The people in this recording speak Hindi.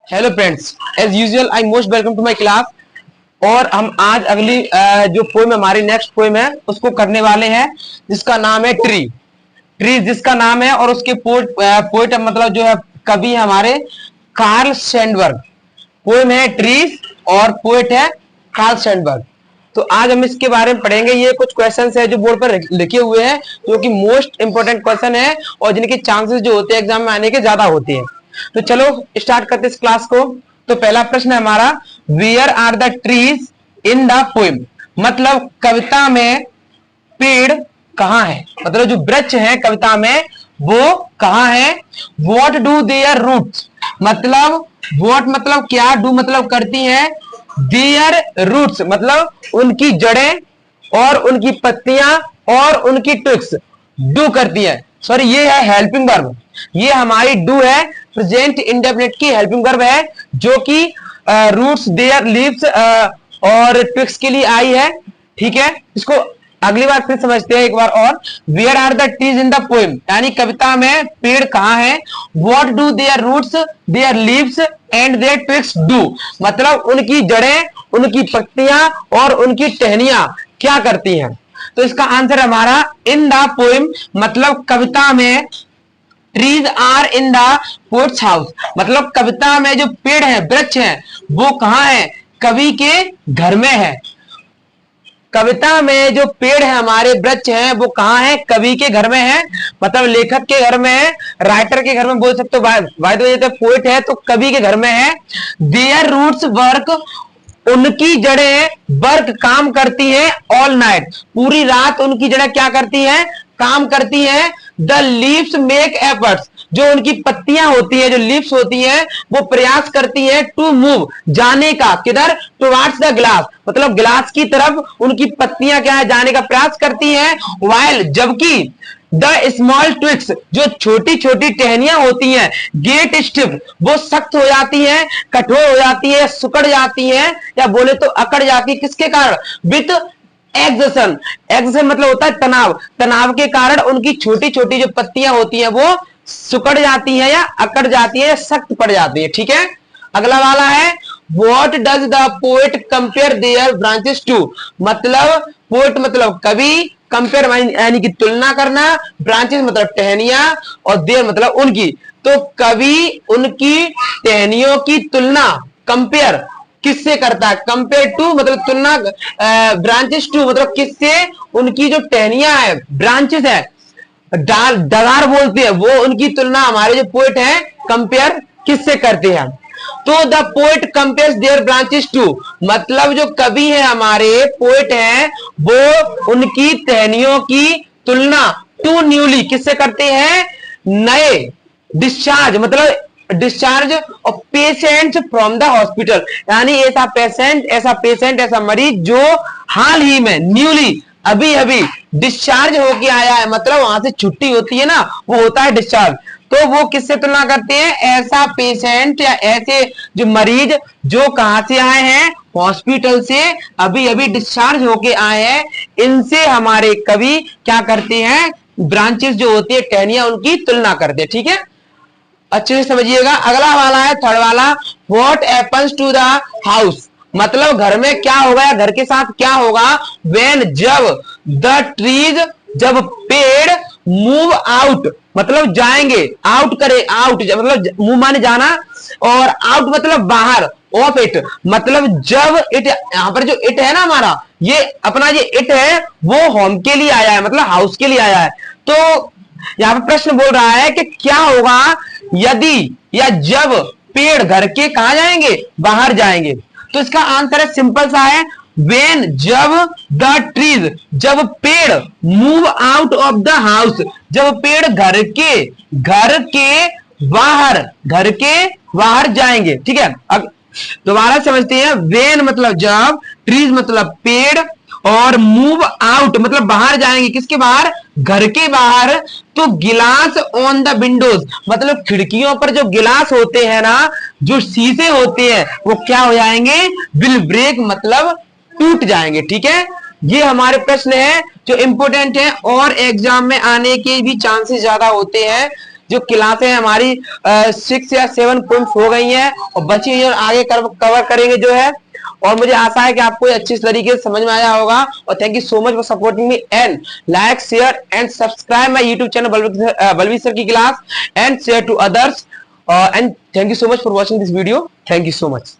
Hello friends, as usual I most welcome to my class. और हम आज अगली जो पोएम हमारी नेक्स्ट पोएम है उसको करने वाले हैं, जिसका नाम है ट्री। ट्री जिसका नाम है और उसके पोएट मतलब जो है कवि हमारे कार्ल सैंडबर्ग। पोएम है ट्रीज और पोएट है कार्ल सैंडबर्ग। तो आज हम इसके बारे में पढ़ेंगे। ये कुछ क्वेश्चंस है जो बोर्ड पर लिखे हुए हैं, जो कि मोस्ट इंपोर्टेंट क्वेश्चन है और जिनके चांसेस जो होते हैं एग्जाम में आने के ज्यादा होते हैं। तो चलो स्टार्ट करते हैं इस क्लास को। तो पहला प्रश्न है हमारा, where are the trees in the poem. मतलब कविता में पेड़ कहाँ है, मतलब जो वृक्ष है कविता में वो कहाँ है। वॉट डू देयर रूट्स, मतलब वॉट मतलब क्या, डू मतलब करती है, देयर रूट्स मतलब उनकी जड़ें और उनकी पत्तियां और उनकी ट्विक्स डू करती है। सॉरी, ये है हेल्पिंग वर्ब, ये हमारी डू है, प्रेजेंट इंडेफिनिट की हेल्पिंग वर्ब है, जो कि रूट्स देयर लीव्स और ट्विक्स के लिए आई है। ठीक है, इसको अगली बार फिर समझते हैं एक बार और। Where are the trees in the poem, यानी कविता में पेड़ कहाँ है। What do their roots their leaves and their twigs do, मतलब उनकी जड़ें, उनकी पत्तियां और उनकी टहनियां क्या करती हैं। तो इसका आंसर हमारा इन द पोएम, मतलब कविता में trees are in the poet's house, मतलब कविता में जो पेड़ है वृक्ष है वो कहाँ है, कवि के घर में है। कविता में जो पेड़ है हमारे वृक्ष हैं वो कहाँ है, कवि के घर में है, मतलब लेखक के घर में है, राइटर के घर में बोल सकते हो। बाय द वे पोएट है तो कवि के घर में है। देयर रूट्स वर्क, उनकी जड़ें वर्क काम करती है, ऑल नाइट पूरी रात उनकी जड़ें क्या करती है, काम करती है। द लीव्स मेक एफर्ट्स, जो उनकी पत्तियां होती है, जो लीव्स होती हैं वो प्रयास करती है टू मूव, जाने का, किधर, टुवर्ड्स द ग्लास, मतलब ग्लास की तरफ उनकी पत्तियां क्या है, जाने का प्रयास करती हैं। वाइल, जबकि द स्मॉल ट्विक्स, जो छोटी छोटी टहनियां होती हैं, गेट स्टिफ वो सख्त हो जाती हैं, कठोर हो जाती है, सुकड़ जाती हैं, या बोले तो अकड़ जाती है। किसके कारण, विथ एक्सेशन, एक्सेशन मतलब होता है तनाव, तनाव के कारण उनकी छोटी छोटी जो पत्तियां होती हैं वो सुकड़ जाती है या अकड़ जाती है, सख्त पड़ जाती है। ठीक है, अगला वाला है, what does the poet compare their branches to, मतलब पोएट मतलब कवि, कंपेयर यानी कि तुलना करना, ब्रांचेस मतलब टहनियां और देयर मतलब उनकी। तो कवि उनकी टहनियों की तुलना, कंपेयर किससे करता है, कंपेयर टू मतलब तुलना, ब्रांचेस टू मतलब किससे, उनकी जो टहनियां है, ब्रांचेस है, डगार बोलते हैं, वो उनकी तुलना हमारे जो पोएट है कंपेयर किससे करते हैं। तो the poet compares their branches to, मतलब जो कवि है हमारे पोएट हैं वो उनकी टहनियों की तुलना टू न्यूली किससे करते हैं, नए, डिस्चार्ज मतलब डिस्चार्ज और पेशेंट फ्रॉम द हॉस्पिटल, यानी ऐसा पेशेंट ऐसा मरीज जो हाल ही में न्यूली अभी अभी डिस्चार्ज होके आया है, मतलब वहां से छुट्टी होती है ना, वो होता है डिस्चार्ज। तो वो किससे तुलना करते हैं, ऐसा पेशेंट या ऐसे जो मरीज जो कहां से आए हैं, हॉस्पिटल से अभी अभी डिस्चार्ज होके आए हैं, इनसे हमारे कवि क्या करते हैं, ब्रांचेस जो होती है टहनियां उनकी तुलना करते हैं। ठीक है, अच्छे से समझिएगा। अगला वाला है थर्ड वाला, what happens to the house, मतलब घर में क्या होगा या घर के साथ क्या होगा, व्हेन जब, द ट्रीज जब पेड़, मूव आउट मतलब जाएंगे, आउट करे, आउट मतलब मूव माने जाना, और आउट मतलब बाहर, ऑफ इट मतलब जब इट, यहां पर जो इट है ना हमारा, ये अपना ये इट है वो होम के लिए आया है, मतलब हाउस के लिए आया है। तो यहां पर प्रश्न बोल रहा है कि क्या होगा यदि या जब पेड़ घर के कहां जाएंगे, बाहर जाएंगे। तो इसका आंसर है सिंपल सा है, वेन जब, द ट्रीज जब पेड़, move out of the house जब पेड़ घर के बाहर जाएंगे। ठीक है, अब दोबारा समझते हैं। वेन मतलब जब, ट्रीज मतलब पेड़, और मूव आउट मतलब बाहर जाएंगे, किसके बाहर, घर के बाहर। तो गिलास ऑन द विंडोज मतलब खिड़कियों पर जो गिलास होते हैं ना, जो शीशे होते हैं वो क्या हो जाएंगे, विल ब्रेक मतलब टूट जाएंगे। ठीक है, ये हमारे प्रश्न है जो इंपोर्टेंट है और एग्जाम में आने के भी चांसेस ज्यादा होते हैं। जो क्लासें हमारी 6 या 7 पोइम्स हो गई हैं और बची हुई और आगे कवर करेंगे जो है। और मुझे आशा है कि आपको अच्छी तरीके से समझ में आया होगा। और thank you so much for supporting me and like share and subscribe my YouTube channel Balveer sir की class and share to others and thank you so much for watching this video. Thank you so much.